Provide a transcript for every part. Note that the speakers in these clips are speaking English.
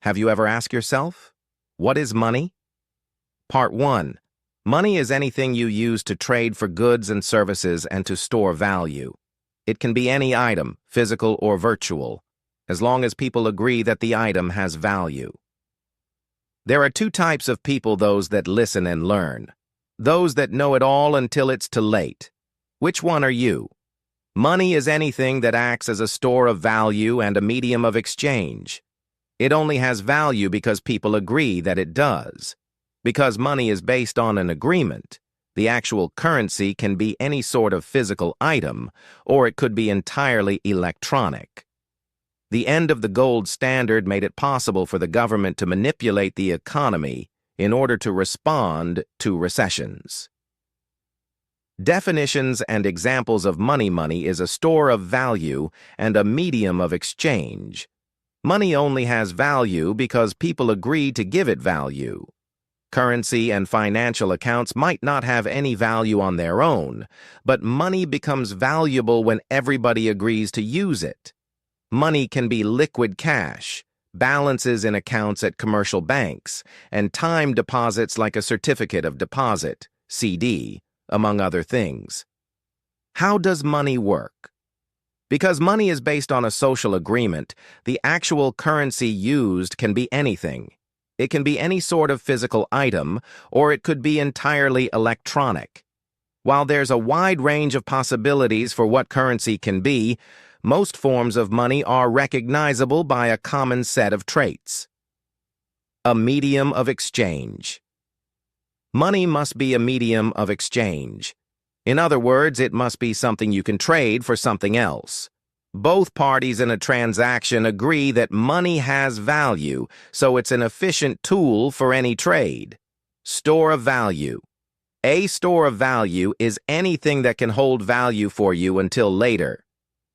Have you ever asked yourself, what is money? Part 1. Money is anything you use to trade for goods and services and to store value. It can be any item, physical or virtual, as long as people agree that the item has value. There are two types of people: those that listen and learn, those that know it all until it's too late. Which one are you? Money is anything that acts as a store of value and a medium of exchange. It only has value because people agree that it does. Because money is based on an agreement, the actual currency can be any sort of physical item, or it could be entirely electronic. The end of the gold standard made it possible for the government to manipulate the economy in order to respond to recessions. Definitions and examples of money. Money is a store of value and a medium of exchange. Money only has value because people agree to give it value. Currency and financial accounts might not have any value on their own, but money becomes valuable when everybody agrees to use it. Money can be liquid cash, balances in accounts at commercial banks, and time deposits like a certificate of deposit, CD, among other things. How does money work? Because money is based on a social agreement, the actual currency used can be anything. It can be any sort of physical item, or it could be entirely electronic. While there's a wide range of possibilities for what currency can be, most forms of money are recognizable by a common set of traits. A medium of exchange. Money must be a medium of exchange. In other words, it must be something you can trade for something else. Both parties in a transaction agree that money has value, so it's an efficient tool for any trade. Store of value. A store of value is anything that can hold value for you until later.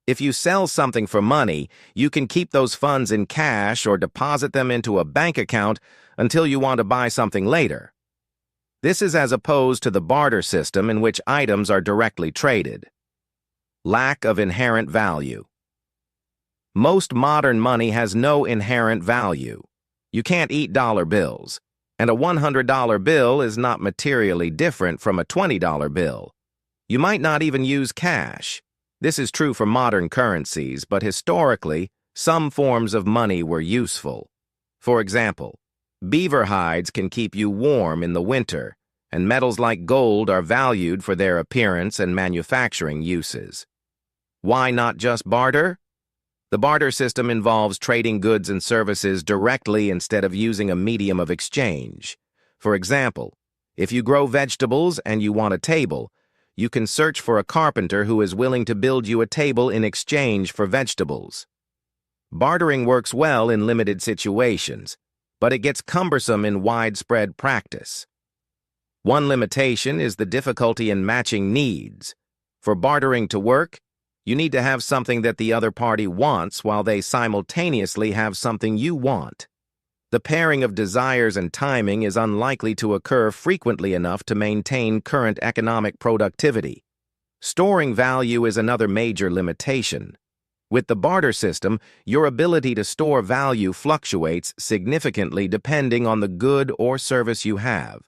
If you sell something for money, you can keep those funds in cash or deposit them into a bank account until you want to buy something later. This is as opposed to the barter system in which items are directly traded. Lack of inherent value. Most modern money has no inherent value. You can't eat dollar bills, and a $100 bill is not materially different from a $20 bill. You might not even use cash. This is true for modern currencies, but historically, some forms of money were useful. For example, beaver hides can keep you warm in the winter, and metals like gold are valued for their appearance and manufacturing uses. Why not just barter? The barter system involves trading goods and services directly instead of using a medium of exchange. For example, if you grow vegetables and you want a table, you can search for a carpenter who is willing to build you a table in exchange for vegetables. Bartering works well in limited situations, but it gets cumbersome in widespread practice. One limitation is the difficulty in matching needs. For bartering to work, you need to have something that the other party wants while they simultaneously have something you want. The pairing of desires and timing is unlikely to occur frequently enough to maintain current economic productivity. Storing value is another major limitation. With the barter system, your ability to store value fluctuates significantly depending on the good or service you have.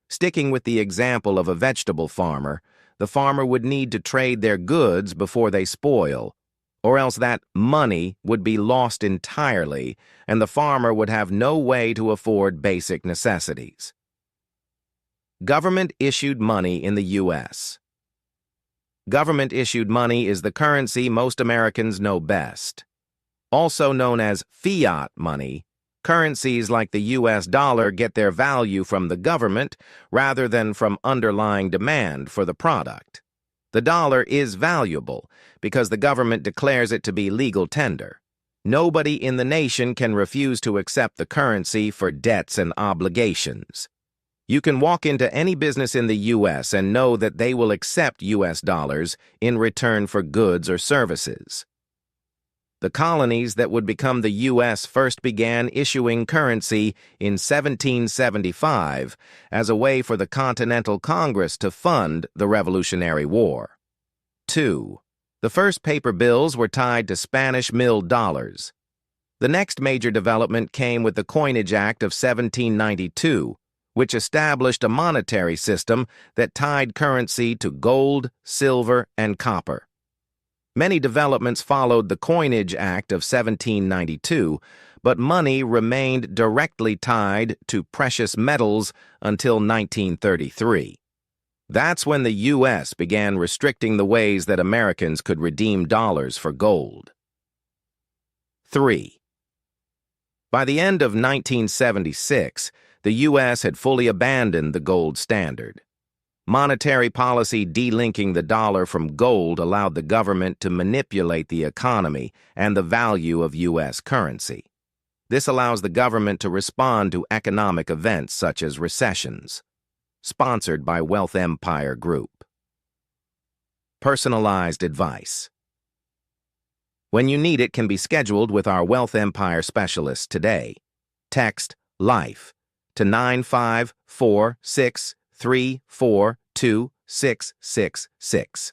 Sticking with the example of a vegetable farmer, the farmer would need to trade their goods before they spoil, or else that money would be lost entirely, and the farmer would have no way to afford basic necessities. Government-issued money in the U.S. Government-issued money is the currency most Americans know best. Also known as fiat money, currencies like the U.S. dollar get their value from the government rather than from underlying demand for the product. The dollar is valuable because the government declares it to be legal tender. Nobody in the nation can refuse to accept the currency for debts and obligations. You can walk into any business in the U.S. and know that they will accept U.S. dollars in return for goods or services. The colonies that would become the U.S. first began issuing currency in 1775 as a way for the Continental Congress to fund the Revolutionary War. 2. The first paper bills were tied to Spanish milled dollars. The next major development came with the Coinage Act of 1792, which established a monetary system that tied currency to gold, silver, and copper. Many developments followed the Coinage Act of 1792, but money remained directly tied to precious metals until 1933. That's when the U.S. began restricting the ways that Americans could redeem dollars for gold. 3. By the end of 1976, the U.S. had fully abandoned the gold standard. Monetary policy delinking the dollar from gold allowed the government to manipulate the economy and the value of U.S. currency. This allows the government to respond to economic events such as recessions. Sponsored by Wealth Empire Group. Personalized advice. When you need it can be scheduled with our Wealth Empire specialists today. Text LIFE to 95463426666.